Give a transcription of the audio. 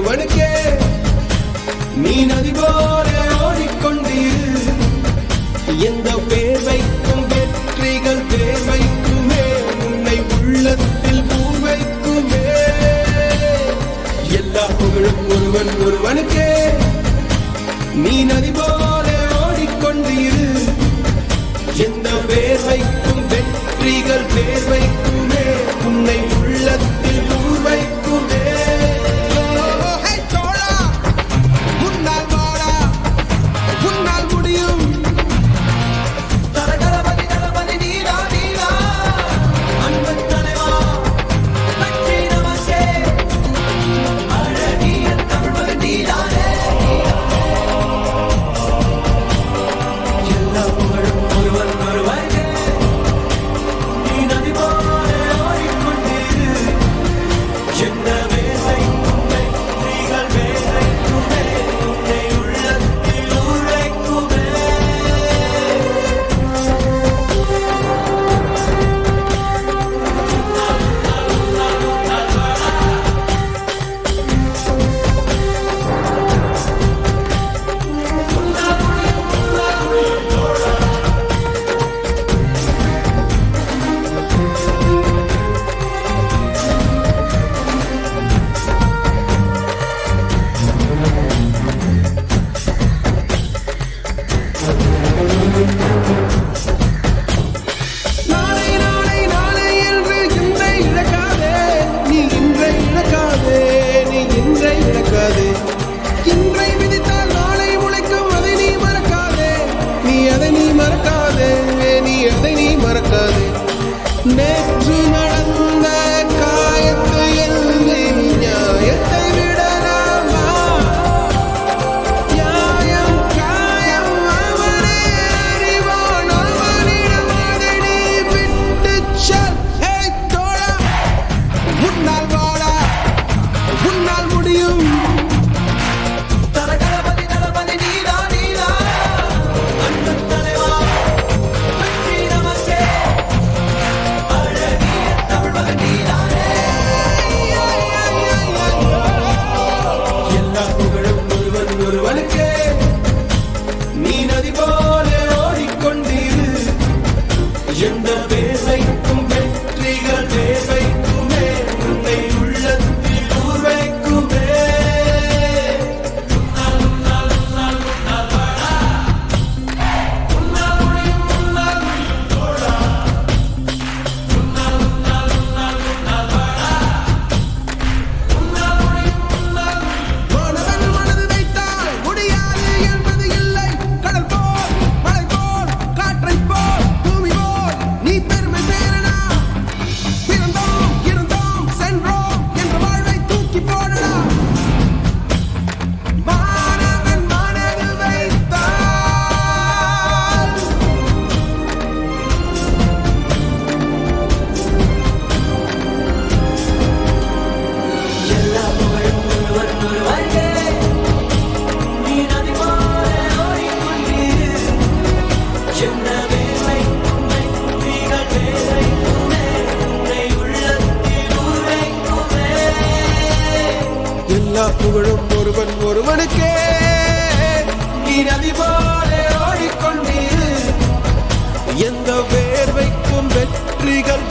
ஒருவனுக்கே நீ நதி போல ஓடிக்கொண்டீர். எந்த பேர் வைக்கும் வெற்றிகள் பேர் வைக்குமே, உன்னை உள்ளத்தில் பூர் வைக்குமே. எல்லா புகழும் ஒருவன் ஒருவனுக்கே நீ நதி போல ஓடிக்கொண்டீர். எந்த பேர் வைக்கும் வெற்றிகள் பேர் வைக்குமே, உன்னை உள்ளத்தில் பூர் வைக்குமே. இன்றை விதித்தால் நாளை உழைக்கும், அதை நீ மறக்காதே. நீ அதை நீ மறக்காதே, நீ அதை நீ மறக்காதே. நேற்று நடந்த காயத்து எழுதி நியாயத்தை விடலாமா? நியாயம் காயம் அவனே அறிவான், அவனிடம் அதை நீ விட்டுச் செல். தோழா, முன்னால் வாடா, உன்னால் முடியும். நீ நதி போல ஓடிக்கொண்டீர். எந்த பேர் வைக்கும் வெற்றிகள் பேர் வைக்குமே, உன்னை உள்ளத்தில் ஊர் வைக்குமே. எல்லா புகழும் ஒருவன் ஒருவனுக்கே நீ நதி போல ஓடிக்கொண்டீர். எந்த வேர் வைக்கும் வெற்றிகள்